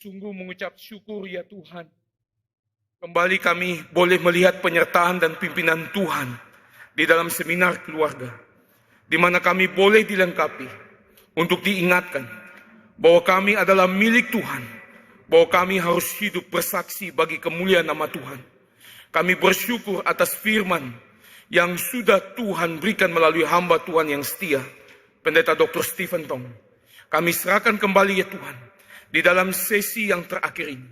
Sungguh mengucap syukur ya Tuhan. Kembali kami boleh melihat penyertaan dan pimpinan Tuhan di dalam seminar keluarga, di mana kami boleh dilengkapi untuk diingatkan bahwa kami adalah milik Tuhan, bahwa kami harus hidup bersaksi bagi kemuliaan nama Tuhan. Kami bersyukur atas firman yang sudah Tuhan berikan melalui hamba Tuhan yang setia, Pendeta Dr. Stephen Tong. Kami serahkan kembali ya Tuhan, di dalam sesi yang terakhir ini.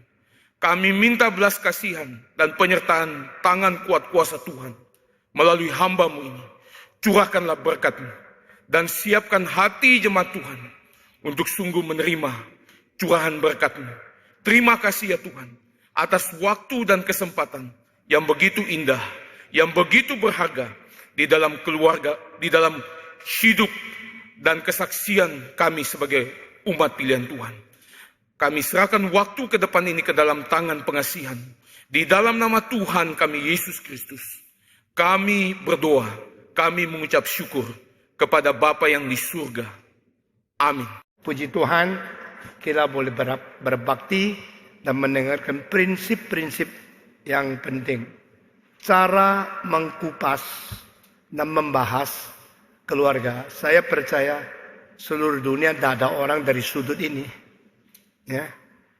Kami minta belas kasihan dan penyertaan tangan kuat kuasa Tuhan melalui hamba-Mu ini. Curahkanlah berkat-Mu dan siapkan hati jemaat Tuhan untuk sungguh menerima curahan berkat-Mu. Terima kasih ya Tuhan atas waktu dan kesempatan yang begitu indah, yang begitu berharga di dalam keluarga, di dalam hidup dan kesaksian kami sebagai umat pilihan Tuhan. Kami serahkan waktu ke depan ini ke dalam tangan pengasihan. Di dalam nama Tuhan kami Yesus Kristus, kami berdoa, kami mengucap syukur kepada Bapa yang di surga. Amin. Puji Tuhan, kita boleh berbakti dan mendengarkan prinsip-prinsip yang penting. Cara mengkupas dan membahas keluarga. Saya percaya seluruh dunia tidak ada orang dari sudut ini. Ya,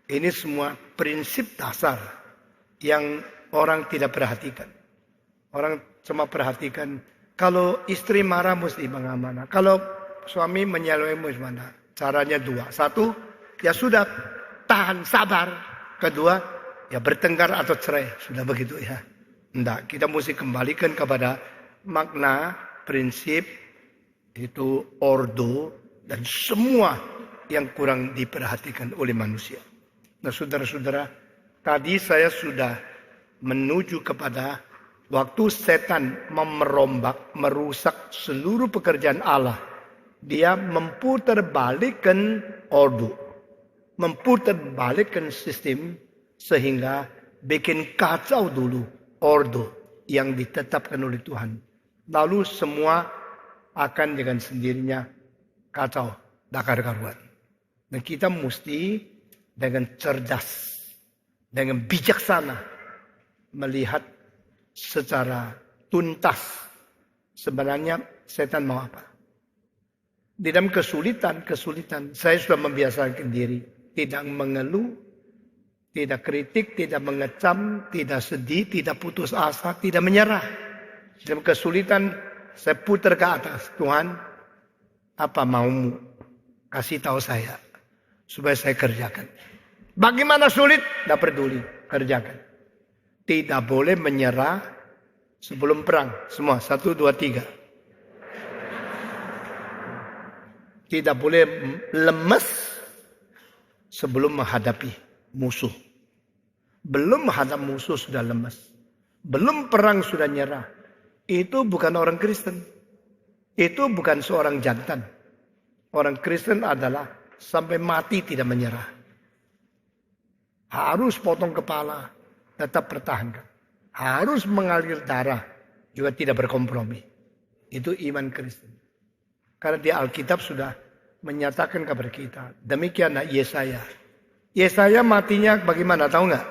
ini semua prinsip dasar yang orang tidak perhatikan. Orang cuma perhatikan kalau istri marah mesti bagaimana. Kalau suami menyeleweng mesti mana. Caranya dua. Satu, ya sudah tahan sabar. Kedua, ya bertengkar atau cerai. Sudah begitu ya. Enggak, kita mesti kembalikan kepada makna, prinsip, itu ordo, dan semua yang kurang diperhatikan oleh manusia. Nah saudara-saudara, tadi saya sudah menuju kepada waktu setan merusak seluruh pekerjaan Allah. Dia memputarbalikkan ordo, memputarbalikkan sistem sehingga bikin kacau dulu ordo yang ditetapkan oleh Tuhan. Lalu semua akan dengan sendirinya kacau, dakar karuan. Dan kita mesti dengan cerdas, dengan bijaksana melihat secara tuntas sebenarnya setan mau apa. Di dalam kesulitan, saya sudah membiasakan diri tidak mengeluh, tidak kritik, tidak mengecam, tidak sedih, tidak putus asa, tidak menyerah. Di dalam kesulitan saya putar ke atas. Tuhan, apa maumu? Kasih tahu saya supaya saya kerjakan. Bagaimana sulit? Tidak peduli, kerjakan. Tidak boleh menyerah sebelum perang. Semua, 1, 2, 3. Tidak boleh lemes sebelum menghadapi musuh. Belum menghadap musuh sudah lemes. Belum perang sudah nyerah. Itu bukan orang Kristen. Itu bukan seorang jantan. Orang Kristen adalah sampai mati tidak menyerah. Harus potong kepala, tetap pertahankan. Harus mengalir darah, juga tidak berkompromi. Itu iman Kristen. Karena di Alkitab sudah menyatakan kepada kita. Demikianlah Yesaya. Yesaya matinya bagaimana, tahu nggak?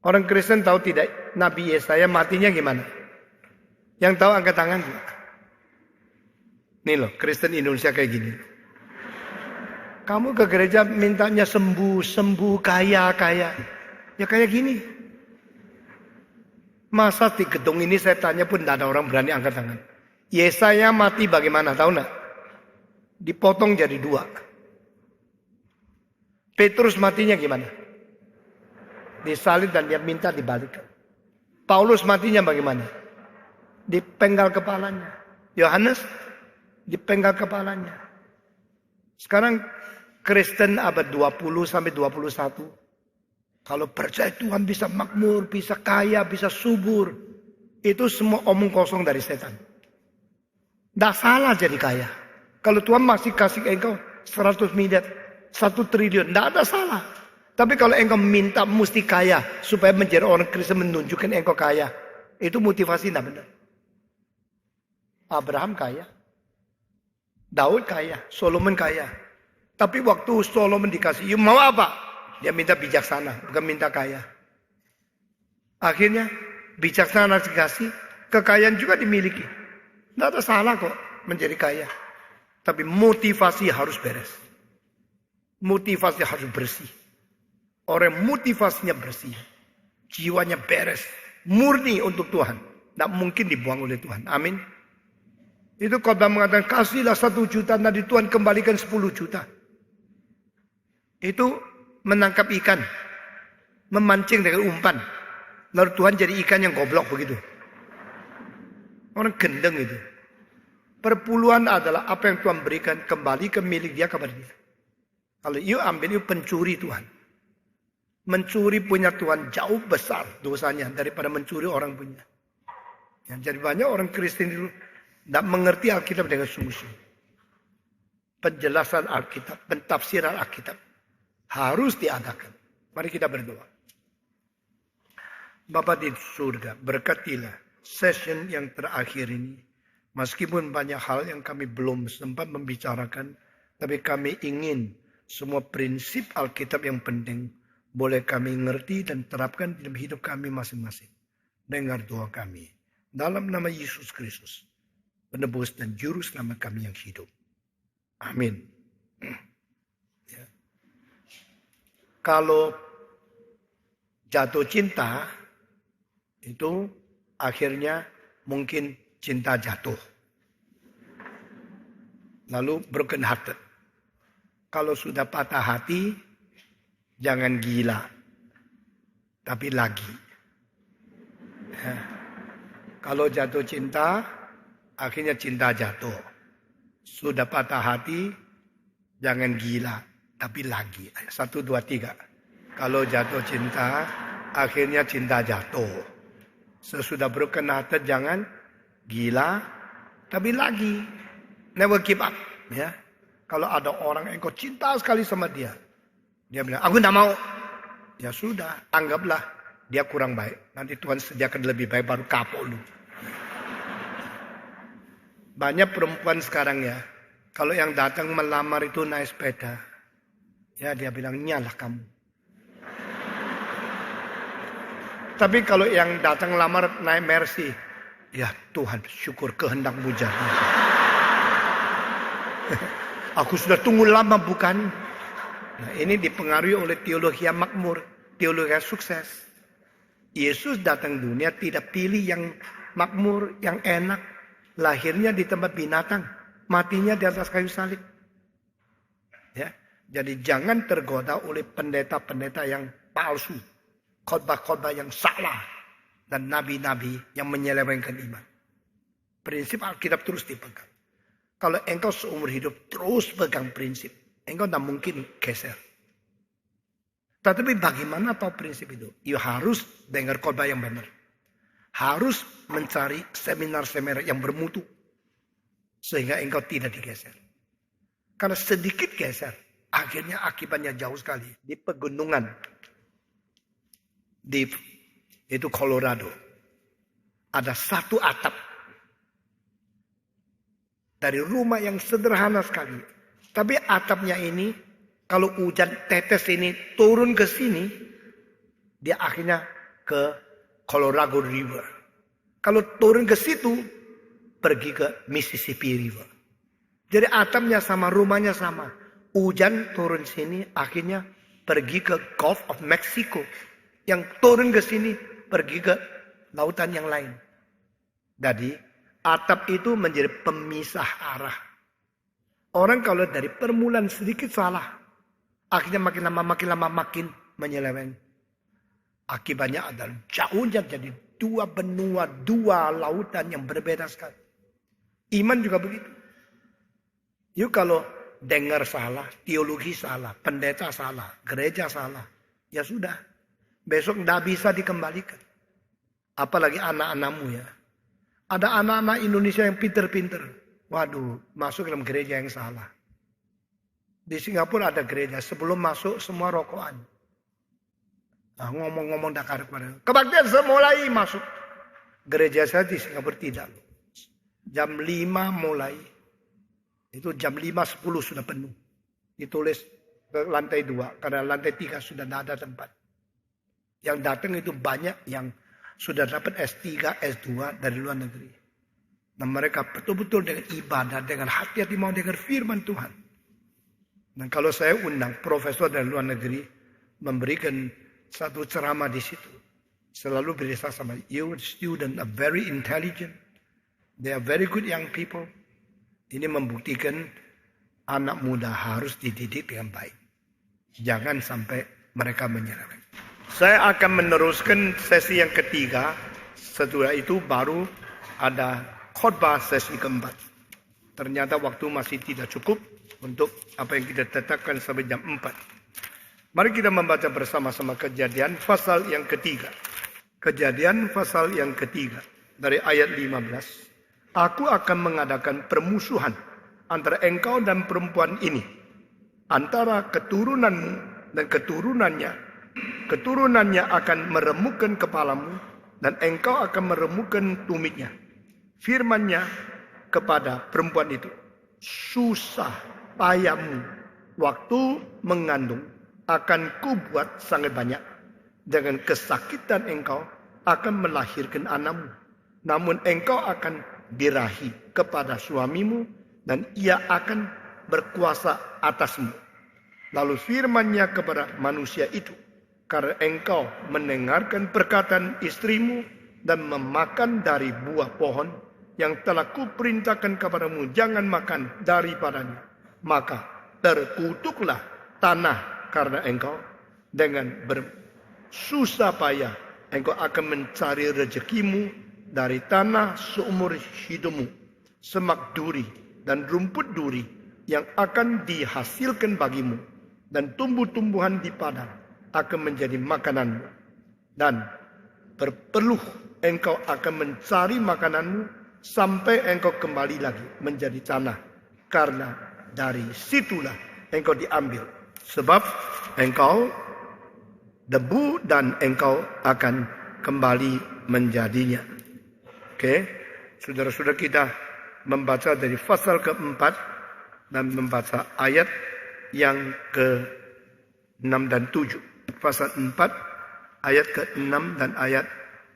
Orang Kristen tahu tidak Nabi Yesaya matinya gimana? Yang tahu angkat tangan juga. Nih loh, Kristen Indonesia kayak gini. Kamu ke gereja mintanya sembuh, kaya. Ya kayak gini. Masa di gedung ini saya tanya pun tidak ada orang berani angkat tangan. Yesaya mati bagaimana, tahu nggak? Dipotong jadi 2. Petrus matinya gimana? Disalib dan dia minta dibalikkan. Paulus matinya bagaimana? Dipenggal kepalanya. Yohanes dipenggal kepalanya. Sekarang Kristen abad 20 sampai 21. Kalau percaya Tuhan bisa makmur, bisa kaya, bisa subur. Itu semua omong kosong dari setan. Tidak salah jadi kaya. Kalau Tuhan masih kasih engkau 100 miliar, 1 triliun, tidak ada salah. Tapi kalau engkau minta mesti kaya, supaya menjadi orang Kristen menunjukkan engkau kaya. Itu motivasi tidak benar. Abraham kaya. Daud kaya, Solomon kaya. Tapi waktu Solomon dikasih, "You mau apa?" Dia minta bijaksana, bukan minta kaya. Akhirnya bijaksana dikasih, kekayaan juga dimiliki. Tidak ada salah kok menjadi kaya. Tapi motivasi harus beres. Motivasi harus bersih. Orang motivasinya bersih. Jiwanya beres. Murni untuk Tuhan. Tidak mungkin dibuang oleh Tuhan. Amin. Itu khotbah mengatakan, kasihlah 1 juta, nanti Tuhan kembalikan 10 juta. Itu menangkap ikan. Memancing dengan umpan. Lalu Tuhan jadi ikan yang goblok begitu. Orang gendeng itu. Perpuluhan adalah apa yang Tuhan berikan kembali ke milik dia kepada dia. Kalau you ambil, you pencuri Tuhan. Mencuri punya Tuhan jauh besar dosanya daripada mencuri orang punya. Ya, jadi banyak orang Kristen itu tidak mengerti Alkitab dengan sungguh-sungguh. Penjelasan Alkitab, pentafsiran Alkitab harus diadakan. Mari kita berdoa. Bapa di surga, berkatilah session yang terakhir ini. Meskipun banyak hal yang kami belum sempat membicarakan, tapi kami ingin semua prinsip Alkitab yang penting boleh kami ngerti dan terapkan dalam hidup kami masing-masing. Dengar doa kami. Dalam nama Yesus Kristus, penebus dan juru selamat kami yang hidup. Amin. Ya. Kalau jatuh cinta, itu akhirnya mungkin cinta jatuh. Lalu broken hearted. Kalau sudah patah hati, jangan gila. Tapi lagi. Ya. Kalau jatuh cinta, akhirnya cinta jatuh. Sudah patah hati, jangan gila. Tapi lagi. 1, 2, 3. Kalau jatuh cinta, akhirnya cinta jatuh. Sesudah broken hearted, jangan gila, tapi lagi. Never give up. Ya. Kalau ada orang yang kau cinta sekali sama dia. Dia bilang, aku tidak mau. Ya sudah, anggaplah dia kurang baik. Nanti Tuhan sediakan lebih baik, baru kapok lu. Banyak perempuan sekarang ya. Kalau yang datang melamar itu naik sepeda. Ya dia bilang, nyalah kamu. Tapi kalau yang datang lamar naik Mercy. Ya Tuhan, syukur kehendakmu jadi. Aku sudah tunggu lama bukan? Nah, ini dipengaruhi oleh teologi yang makmur. Teologi yang sukses. Yesus datang dunia tidak pilih yang makmur, yang enak. Lahirnya di tempat binatang. Matinya di atas kayu salib. Ya, jadi jangan tergoda oleh pendeta-pendeta yang palsu. Khotbah-khotbah yang salah. Dan nabi-nabi yang menyelewengkan iman. Prinsip Alkitab terus dipegang. Kalau engkau seumur hidup terus pegang prinsip. Engkau tidak mungkin geser. Tetapi bagaimana tahu prinsip itu? You harus dengar khotbah yang benar. Harus mencari seminar-seminar yang bermutu. Sehingga engkau tidak digeser. Karena sedikit geser. Akhirnya akibatnya jauh sekali. Di pegunungan. Itu Colorado. Ada satu atap. Dari rumah yang sederhana sekali. Tapi atapnya ini, kalau hujan tetes ini turun ke sini, dia akhirnya ke Colorado River. Kalau turun ke situ, pergi ke Mississippi River. Jadi atapnya sama, rumahnya sama. Hujan turun sini, akhirnya pergi ke Gulf of Mexico. Yang turun ke sini, pergi ke lautan yang lain. Jadi, atap itu menjadi pemisah arah. Orang kalau dari permulaan sedikit salah, akhirnya makin lama makin menyeleweng. Akibatnya adalah jauhnya jadi dua benua, dua lautan yang berbeda sekali. Iman juga begitu. Yuk kalau dengar salah, teologi salah, pendeta salah, gereja salah, ya sudah. Besok tidak bisa dikembalikan. Apalagi anak-anakmu ya. Ada anak-anak Indonesia yang pinter-pinter. Waduh, masuk dalam gereja yang salah. Di Singapura ada gereja, sebelum masuk semua rokokan. Nah, ngomong-ngomong dakar kepada kebaktian mulai masuk. Gereja saya di Singapura tidak. Jam 5 mulai. Itu jam 5.10 sudah penuh. ditulis ke lantai 2. Karena lantai 3 sudah tidak ada tempat. Yang datang itu banyak yang sudah dapat S3, S2 dari luar negeri. Dan mereka betul-betul dengan ibadah, dengan hati-hati mau dengar firman Tuhan. Dan kalau saya undang profesor dari luar negeri, memberikan satu ceramah di situ. Selalu berisa sama, you student are very intelligent. They are very good young people. Ini membuktikan anak muda harus dididik dengan baik. Jangan sampai mereka menyerah. Saya akan meneruskan sesi yang ketiga. Setelah itu baru ada khotbah sesi keempat. Ternyata waktu masih tidak cukup untuk apa yang kita tetapkan sampai jam 4. Mari kita membaca bersama-sama Kejadian pasal yang ketiga. Kejadian pasal yang ketiga. Dari ayat 15. Aku akan mengadakan permusuhan antara engkau dan perempuan ini. Antara keturunanmu dan keturunannya. Keturunannya akan meremukkan kepalamu dan engkau akan meremukkan tumitnya. Firman-Nya kepada perempuan itu. Susah payahmu waktu mengandung akan kubuat sangat banyak. Dengan kesakitan engkau akan melahirkan anakmu. Namun engkau akan birahi kepada suamimu dan ia akan berkuasa atasmu. Lalu firman-Nya kepada manusia itu. Karena engkau mendengarkan perkataan istrimu dan memakan dari buah pohon yang telah kuperintahkan kepadamu, jangan makan daripadanya. Maka terkutuklah tanah karena engkau, dengan bersusah payah engkau akan mencari rezekimu dari tanah seumur hidupmu. Semak duri dan rumput duri yang akan dihasilkan bagimu, dan tumbuh-tumbuhan di padang akan menjadi makananmu. Dan berpeluh engkau akan mencari makananmu sampai engkau kembali lagi menjadi tanah. Karena dari situlah engkau diambil. Sebab engkau debu dan engkau akan kembali menjadinya. Oke, saudara-saudara, kita membaca dari pasal keempat dan membaca ayat yang ke-6 dan 7. Pasal 4 ayat ke-6 dan ayat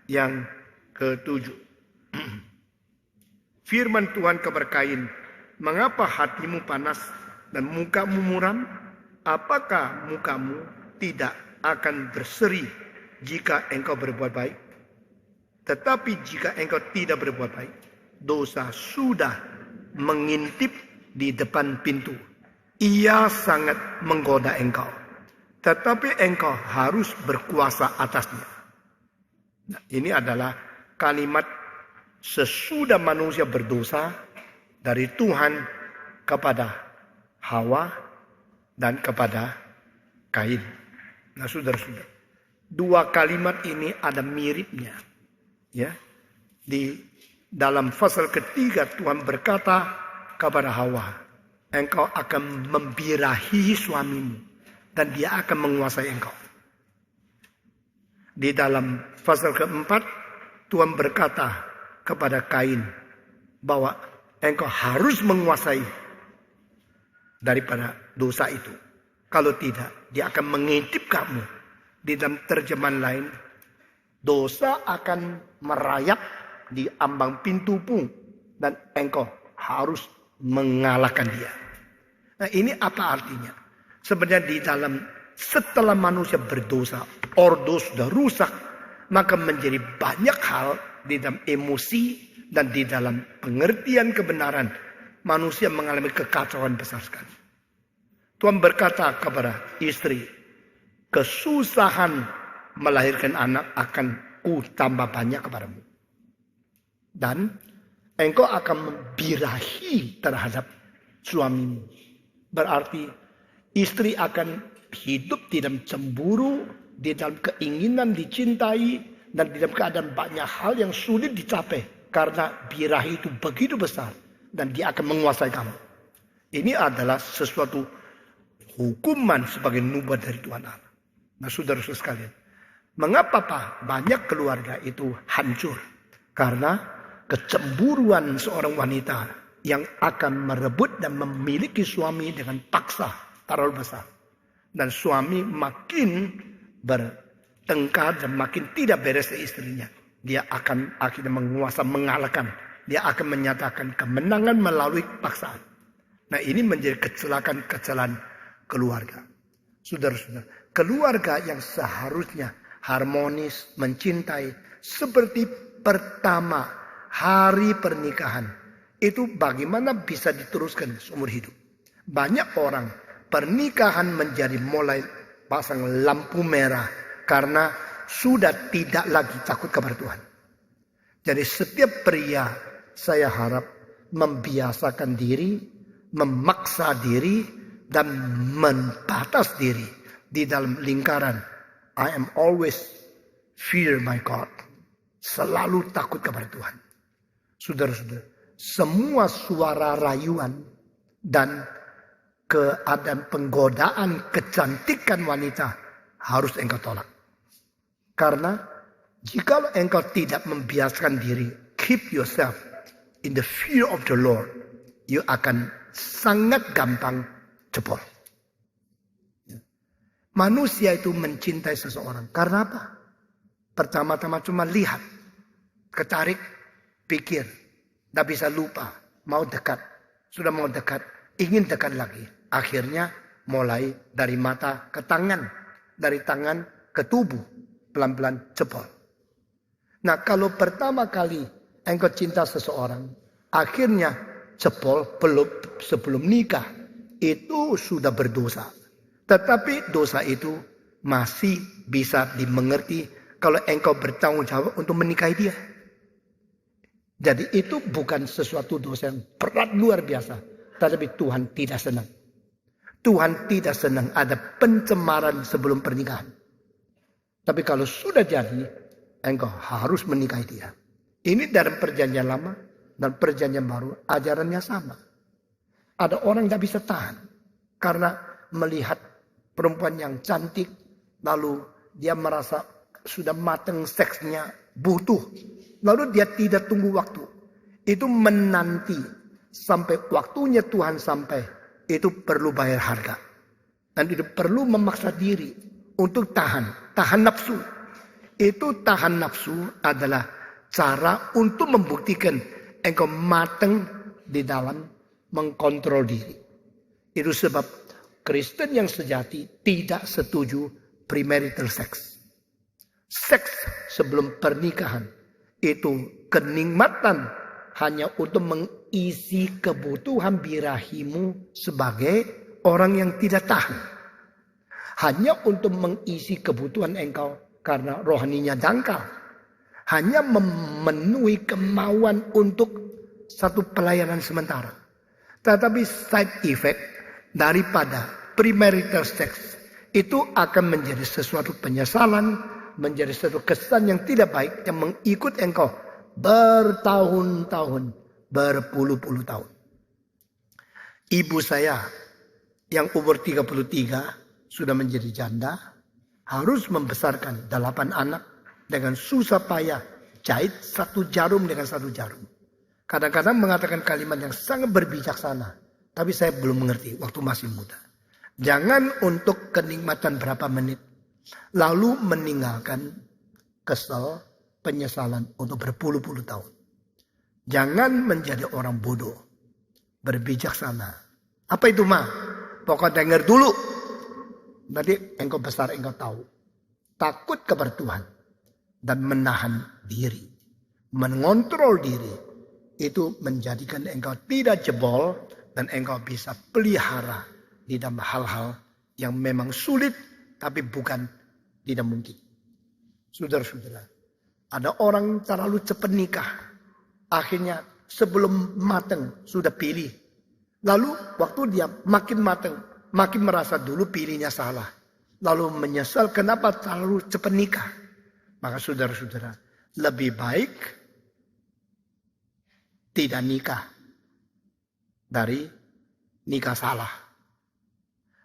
yang ke-7. Firman Tuhan kepada Kain, mengapa hatimu panas dan mukamu muram? Apakah mukamu tidak akan berseri jika engkau berbuat baik? Tetapi jika engkau tidak berbuat baik, dosa sudah mengintip di depan pintu. Ia sangat menggoda engkau. Tetapi engkau harus berkuasa atasnya. Nah, ini adalah kalimat sesudah manusia berdosa dari Tuhan kepada Hawa dan kepada Kain. Nah, saudara-saudara, dua kalimat ini ada miripnya. Ya, di dalam pasal ketiga Tuhan berkata kepada Hawa, engkau akan membirahi suamimu dan dia akan menguasai engkau. Di dalam pasal keempat Tuhan berkata kepada Kain bahwa engkau harus menguasai daripada dosa itu. Kalau tidak, dia akan mengintip kamu. Di dalam terjemahan lain, dosa akan merayap di ambang pintumu dan engkau harus mengalahkan dia. Nah, ini apa artinya? Sebenarnya di dalam setelah manusia berdosa, ordo sudah rusak, maka menjadi banyak hal di dalam emosi dan di dalam pengertian kebenaran manusia mengalami kekacauan besar sekali. Tuhan berkata kepada istri, kesusahan melahirkan anak akan ku tambah banyak kepadamu. Dan engkau akan membirahi terhadap suamimu. Berarti istri akan hidup di dalam cemburu, di dalam keinginan dicintai, dan di dalam keadaan banyak hal yang sulit dicapai. Karena birahi itu begitu besar, dan dia akan menguasai kamu. Ini adalah sesuatu hukuman sebagai nubuat dari Tuhan Allah. Nah, saudara-saudara sekalian, mengapa banyak keluarga itu hancur? Karena kecemburuan seorang wanita yang akan merebut dan memiliki suami dengan paksa terlalu besar. Dan suami makin bertengkar dan makin tidak beres istrinya. Dia akan akhirnya mengalahkan. Dia akan menyatakan kemenangan melalui paksaan. Nah, ini menjadi kecelakaan keluarga. Saudara-saudara, keluarga yang seharusnya harmonis, mencintai, seperti pertama hari pernikahan, itu bagaimana bisa diteruskan seumur hidup. Banyak orang pernikahan menjadi mulai pasang lampu merah karena sudah tidak lagi takut kepada Tuhan. Jadi setiap pria, saya harap membiasakan diri, memaksa diri, dan membatas diri di dalam lingkaran I am always fear my God. Selalu takut kepada Tuhan. Saudara-saudara, semua suara rayuan dan keadaan penggodaan kecantikan wanita harus engkau tolak. Karena jika engkau tidak membiasakan diri, keep yourself in the fear of the Lord, you akan sangat gampang jebol. Manusia itu mencintai seseorang. Karena apa? Pertama-tama cuma lihat, ketarik, pikir, tidak bisa lupa, mau dekat, sudah mau dekat, ingin dekat lagi. Akhirnya mulai dari mata ke tangan, dari tangan ke tubuh, pelan-pelan jebol. Nah, kalau pertama kali engkau cinta seseorang, akhirnya jebol sebelum nikah, itu sudah berdosa. Tetapi dosa itu masih bisa dimengerti kalau engkau bertanggung jawab untuk menikahi dia. Jadi itu bukan sesuatu dosa yang berat luar biasa. Tetapi Tuhan tidak senang. Tuhan tidak senang ada pencemaran sebelum pernikahan. Tapi kalau sudah jadi, engkau harus menikahi dia. Ini dalam perjanjian lama dan perjanjian baru ajarannya sama. Ada orang yang tidak bisa tahan karena melihat perempuan yang cantik, lalu dia merasa sudah matang seksnya, butuh. Lalu dia tidak tunggu waktu. Itu menanti sampai waktunya Tuhan sampai. Itu perlu bayar harga. Dan itu perlu memaksa diri untuk tahan nafsu. Itu tahan nafsu adalah cara untuk membuktikan engkau matang di dalam mengkontrol diri. Itu sebab Kristen yang sejati tidak setuju premarital sex. Seks sebelum pernikahan itu kenikmatan hanya untuk mengisi kebutuhan birahimu sebagai orang yang tidak tahan. Hanya untuk mengisi kebutuhan engkau karena rohaninya dangkal. Hanya memenuhi kemauan untuk satu pelayanan sementara. Tetapi side effect daripada premarital sex itu akan menjadi sesuatu penyesalan, menjadi sesuatu kesan yang tidak baik yang mengikut engkau bertahun-tahun, berpuluh-puluh tahun. Ibu saya yang umur 33 sudah menjadi janda, harus membesarkan 8 anak dengan susah payah, jahit 1 jarum dengan 1 jarum. Kadang-kadang mengatakan kalimat yang sangat berbijaksana, tapi saya belum mengerti waktu masih muda. Jangan untuk kenikmatan berapa menit, lalu meninggalkan kesal, penyesalan untuk berpuluh-puluh tahun. Jangan menjadi orang bodoh, berbijaksana. Apa itu mah? Pokoknya dengar dulu. Nanti engkau besar, engkau tahu. Takut kepada Tuhan. Dan menahan diri. Mengontrol diri. Itu menjadikan engkau tidak jebol. Dan engkau bisa pelihara di dalam hal-hal yang memang sulit. Tapi bukan tidak mungkin. Saudara-saudara. Ada orang terlalu cepat nikah. Akhirnya sebelum matang sudah pilih. Lalu waktu dia makin matang. Makin merasa dulu pilihnya salah. Lalu menyesal kenapa terlalu cepat nikah. Maka saudara-saudara, lebih baik tidak nikah dari nikah salah.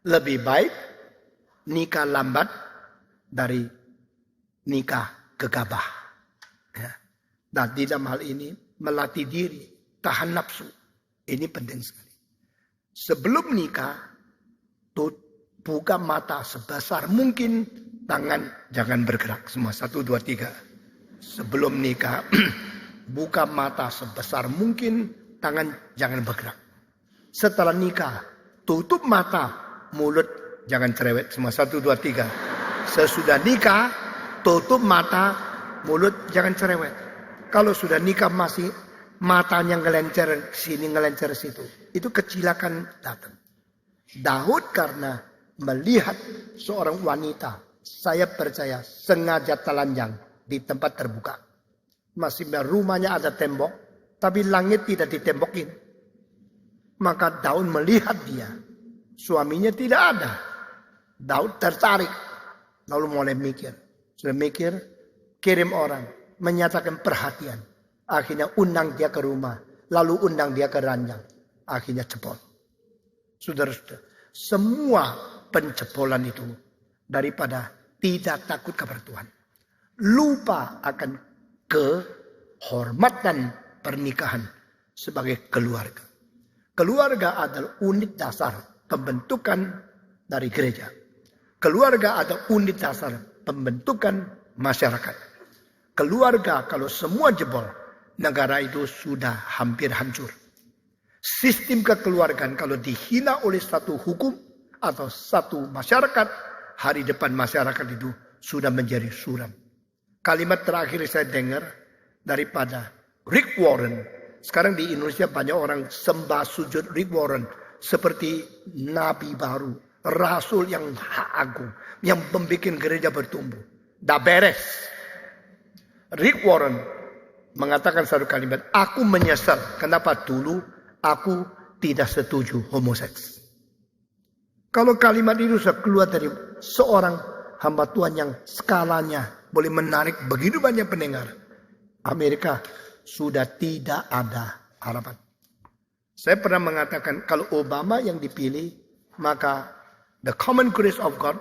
Lebih baik nikah lambat dari nikah gegabah. Ya. Dan di dalam hal ini melatih diri, tahan nafsu. Ini penting sekali. Sebelum nikah, buka mata sebesar mungkin, tangan jangan bergerak. Semua 1, 2, 3. Sebelum nikah, buka mata sebesar mungkin, tangan jangan bergerak. Setelah nikah, tutup mata, mulut jangan cerewet. Semua 1, 2, 3. Sesudah nikah, tutup mata, mulut jangan cerewet. Kalau sudah nikah masih matanya ngelencer sini, ngelencer situ, itu kecelakaan datang. Daud karena melihat seorang wanita, saya percaya sengaja telanjang di tempat terbuka. Masih rumahnya ada tembok, tapi langit tidak ditembokin. Maka Daud melihat dia, suaminya tidak ada. Daud tertarik, lalu mulai mikir. Sudah mikir, kirim orang, menyatakan perhatian. Akhirnya undang dia ke rumah, lalu undang dia ke ranjang. Akhirnya jebol. Saudara-saudara, semua penjebolan itu daripada tidak takut kepada Tuhan. Lupa akan kehormatan pernikahan sebagai keluarga. Keluarga adalah unit dasar pembentukan dari gereja. Keluarga adalah unit dasar pembentukan masyarakat. Keluarga kalau semua jebol, negara itu sudah hampir hancur. Sistem kekeluargaan kalau dihina oleh satu hukum atau satu masyarakat, hari depan masyarakat itu sudah menjadi suram. Kalimat terakhir saya dengar daripada Rick Warren. Sekarang di Indonesia banyak orang sembah sujud Rick Warren seperti nabi baru, rasul yang agung, yang membuat gereja bertumbuh. Dah beres. Rick Warren mengatakan satu kalimat, aku menyesal kenapa dulu aku tidak setuju homoseks. Kalau kalimat itu sudah keluar dari seorang hamba Tuhan yang skalanya boleh menarik begitu banyak pendengar, Amerika sudah tidak ada harapan. Saya pernah mengatakan kalau Obama yang dipilih, maka the common grace of God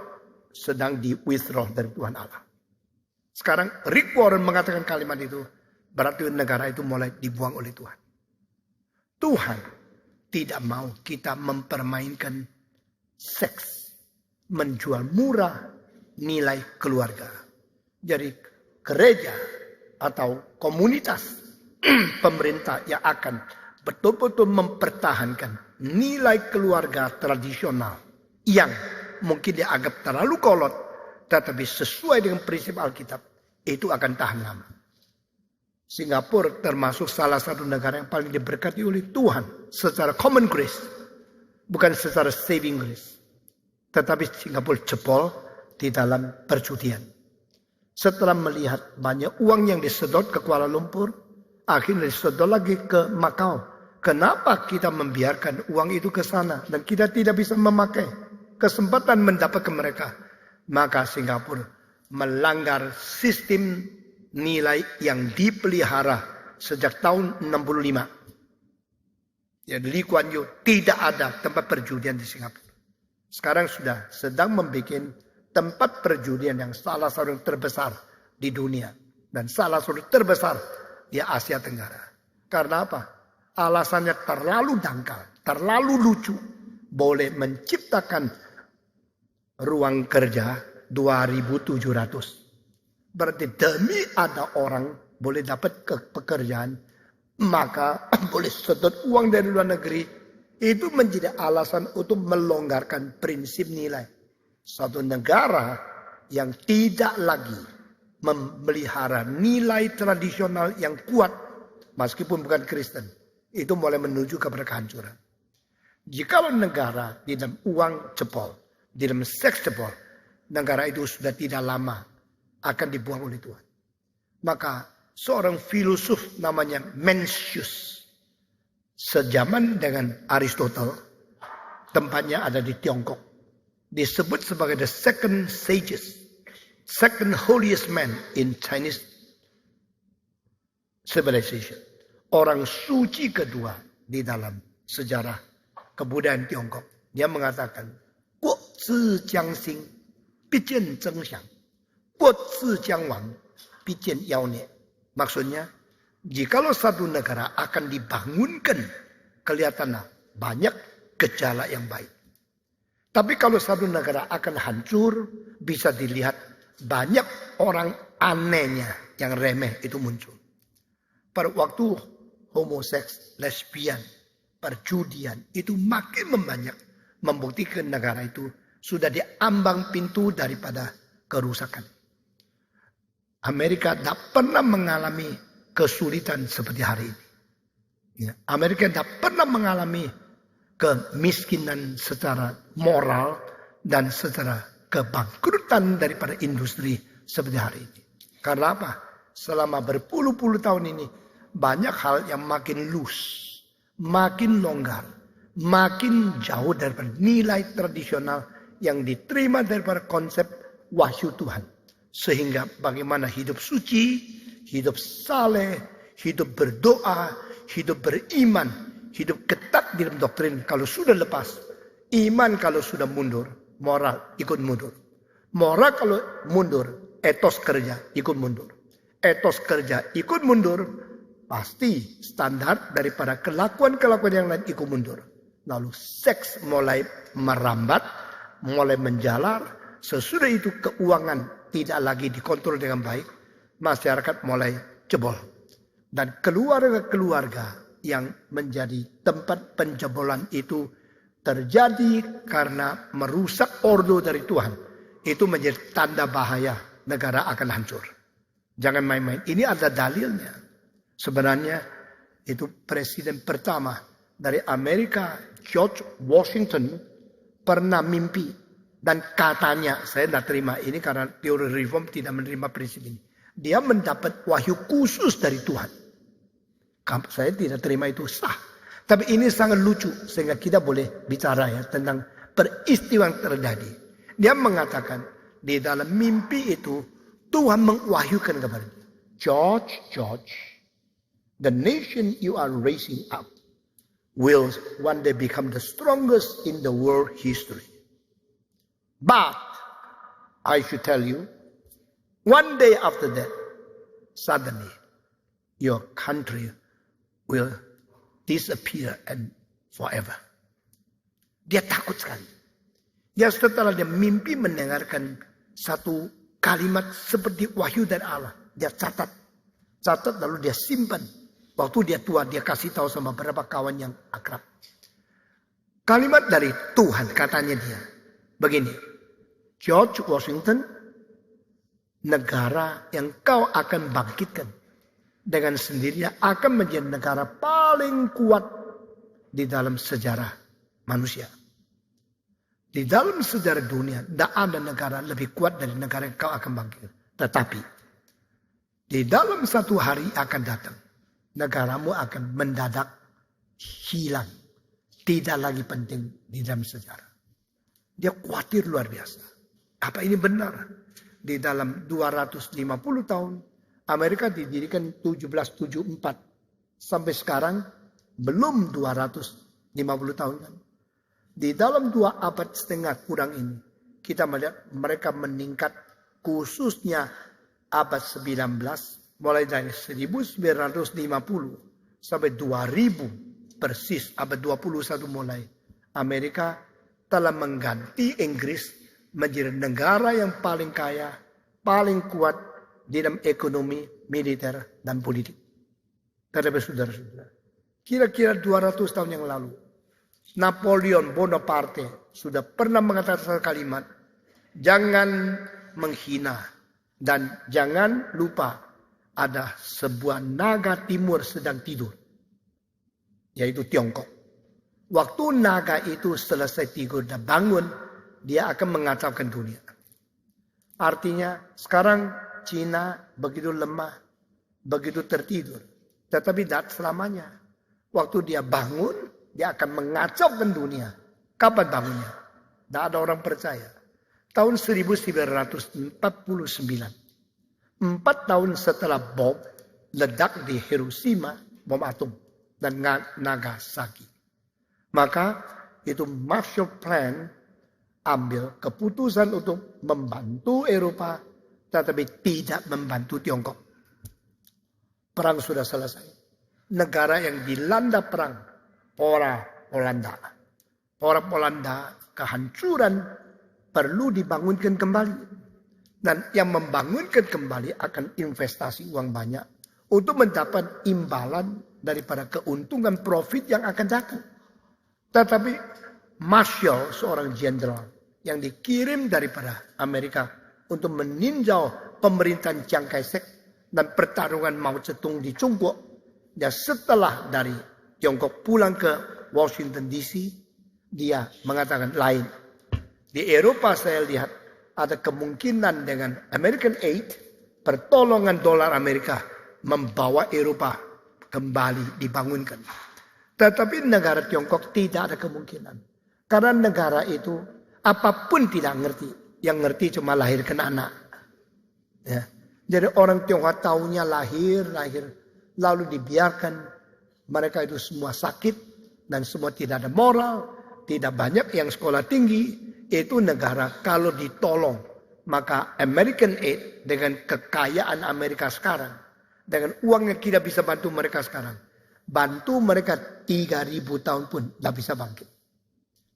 sedang di-withdraw dari Tuhan Allah. Sekarang Rick Warren mengatakan kalimat itu, berarti negara itu mulai dibuang oleh Tuhan. Tuhan tidak mau kita mempermainkan seks, menjual murah nilai keluarga. Jadi gereja atau komunitas pemerintah yang akan betul-betul mempertahankan nilai keluarga tradisional yang mungkin dianggap terlalu kolot, tetapi sesuai dengan prinsip Alkitab, itu akan tahan lama. Singapura termasuk salah satu negara yang paling diberkati oleh Tuhan secara common grace, bukan secara saving grace. Tetapi Singapura jebol di dalam perjudian. Setelah melihat banyak uang yang disedot ke Kuala Lumpur, akhirnya disedot lagi ke Macau. Kenapa kita membiarkan uang itu ke sana dan kita tidak bisa memakai kesempatan mendapat ke mereka? Maka Singapura melanggar sistem nilai yang dipelihara sejak tahun 65. Ya, Lee Kuan Yew tidak ada tempat perjudian di Singapura. Sekarang sudah sedang membuat tempat perjudian yang salah satu yang terbesar di dunia. Dan salah satu terbesar di Asia Tenggara. Karena apa? Alasannya terlalu dangkal, terlalu lucu. Boleh menciptakan ruang kerja 2.700. Berarti demi ada orang boleh dapat pekerjaan, maka boleh sedot uang dari luar negeri. Itu menjadi alasan untuk melonggarkan prinsip nilai. Satu negara yang tidak lagi memelihara nilai tradisional yang kuat, meskipun bukan Kristen, itu mulai menuju kepada kehancuran. Jikalau negara di dalam uang jebol, di dalam seks jebol, negara itu sudah tidak lama akan dibuang oleh Tuhan. Maka seorang filosof namanya Mencius, sejaman dengan Aristotle, tempatnya ada di Tiongkok, disebut sebagai the second sages, second holiest man in Chinese civilization. Orang suci kedua di dalam sejarah kebudayaan Tiongkok. Dia mengatakan, 国之将兴，必见真相。国之将亡，必见妖孽. Maksudnya, jikalau satu negara akan dibangunkan, kelihatanlah banyak gejala yang baik. Tapi kalau satu negara akan hancur, bisa dilihat banyak orang anehnya yang remeh itu muncul. Pada waktu homoseks, lesbian, perjudian itu makin membanyak, membuktikan negara itu sudah diambang pintu daripada kerusakan. Amerika tidak pernah mengalami kesulitan seperti hari ini. Ya, Amerika tidak pernah mengalami kemiskinan secara moral dan secara kebangkrutan daripada industri seperti hari ini. Karena apa? Selama berpuluh-puluh tahun ini banyak hal yang makin loose, makin longgar, makin jauh daripada nilai tradisional yang diterima daripada konsep wahyu Tuhan. Sehingga bagaimana hidup suci, hidup saleh, hidup berdoa, hidup beriman, hidup ketat di dalam doktrin. Kalau sudah lepas, iman kalau sudah mundur, moral ikut mundur. Moral kalau mundur, etos kerja ikut mundur. Etos kerja ikut mundur, pasti standar daripada kelakuan-kelakuan yang lain ikut mundur. Lalu seks mulai merambat, mulai menjalar. Sesudah itu keuangan tidak lagi dikontrol dengan baik. Masyarakat mulai jebol. Dan keluarga-keluarga yang menjadi tempat penjebolan itu terjadi karena merusak ordo dari Tuhan. Itu menjadi tanda bahaya negara akan hancur. Jangan main-main. Ini ada dalilnya. Sebenarnya itu presiden pertama dari Amerika, George Washington, pernah mimpi. Dan katanya, saya tidak terima ini karena teori reform tidak menerima prinsip ini. Dia mendapat wahyu khusus dari Tuhan. Saya tidak terima itu sah. Tapi ini sangat lucu sehingga kita boleh bicara ya tentang peristiwa yang terjadi. Dia mengatakan di dalam mimpi itu Tuhan mengwahyukan kepada dia. George, the nation you are raising up will one day become the strongest in the world history. But I should tell you, one day after that, suddenly your country will disappear and forever. Dia takut sekali. Dia setelah dia mimpi mendengarkan satu kalimat seperti wahyu dari Allah. Dia catat lalu dia simpan. Waktu dia tua dia kasih tahu sama beberapa kawan yang akrab. Kalimat dari Tuhan katanya dia. Begini. George Washington, negara yang kau akan bangkitkan dengan sendirinya akan menjadi negara paling kuat di dalam sejarah manusia. Di dalam sejarah dunia, tidak ada negara lebih kuat dari negara yang kau akan bangkitkan. Tetapi, di dalam satu hari akan datang, negaramu akan mendadak hilang. Tidak lagi penting di dalam sejarah. Dia khawatir luar biasa. Apa ini benar? Di dalam 250 tahun, Amerika didirikan 1774. Sampai sekarang, belum 250 tahun kan. Di dalam 2 abad setengah kurang ini, kita melihat mereka meningkat khususnya abad 19, mulai dari 1950 sampai 2000 persis, abad 21 mulai. Amerika telah mengganti Inggris menjadi negara yang paling kaya, paling kuat di dalam ekonomi, militer, dan politik. Tetapi saudara-saudara, kira-kira 200 tahun yang lalu, Napoleon Bonaparte sudah pernah mengatakan kalimat, jangan menghina dan jangan lupa ada sebuah naga timur sedang tidur, yaitu Tiongkok. Waktu naga itu selesai tidur dan bangun, dia akan mengacaukan dunia. Artinya sekarang Cina begitu lemah, begitu tertidur. Tetapi tidak selamanya. Waktu dia bangun, dia akan mengacaukan dunia. Kapan bangunnya? Tidak ada orang percaya. Tahun 1949. 4 tahun setelah bom ledak di Hiroshima, bom atom, dan Nagasaki. Maka itu Marshall Plan ambil keputusan untuk membantu Eropa, tetapi tidak membantu Tiongkok. Perang sudah selesai. Negara yang dilanda perang, Polandia. orang Belanda kehancuran perlu dibangunkan kembali. Dan yang membangunkan kembali akan investasi uang banyak untuk mendapat imbalan daripada keuntungan profit yang akan datang. Tetapi Marshall, seorang jenderal yang dikirim daripada Amerika untuk meninjau pemerintahan Chiang Kai-shek dan pertarungan Mao Zedong di Tiongkok. Ya, setelah dari Tiongkok pulang ke Washington DC, dia mengatakan lain. Di Eropa saya lihat ada kemungkinan dengan American Aid, pertolongan dolar Amerika membawa Eropa kembali dibangunkan. Tetapi negara Tiongkok tidak ada kemungkinan. Karena negara itu apapun tidak ngerti. Yang ngerti cuma lahirkan anak. Ya. Jadi orang Tionghoa taunya lahir. Lalu dibiarkan mereka itu semua sakit. Dan semua tidak ada moral. Tidak banyak yang sekolah tinggi. Itu negara kalau ditolong. Maka American Aid dengan kekayaan Amerika sekarang. Dengan uang yang kita bisa bantu mereka sekarang. Bantu mereka 3.000 tahun pun tidak bisa bangkit.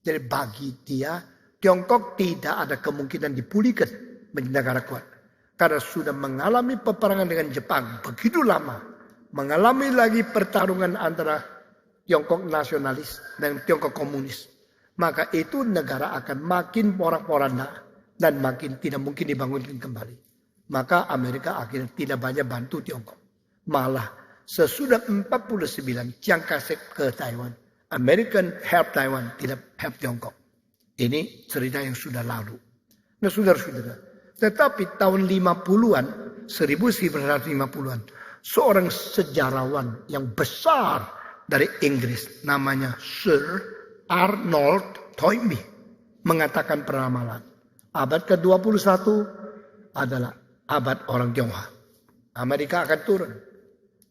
Jadi bagi dia, Tiongkok tidak ada kemungkinan dipulihkan menjadi negara kuat. Karena sudah mengalami peperangan dengan Jepang begitu lama. Mengalami lagi pertarungan antara Tiongkok nasionalis dan Tiongkok komunis. Maka itu negara akan makin porak-poranda dan makin tidak mungkin dibangunkan kembali. Maka Amerika akhirnya tidak banyak bantu Tiongkok. Malah sesudah 49 Chiang Kai-shek ke Taiwan, American help Taiwan, tidak help Tiongkok. Ini cerita yang sudah lalu. Nah, saudara-saudara, tetapi tahun 50-an, 1950-an, seorang sejarawan yang besar dari Inggris namanya Sir Arnold Toynbee mengatakan peramalan. Abad ke-21 adalah abad orang Tionghoa. Amerika akan turun.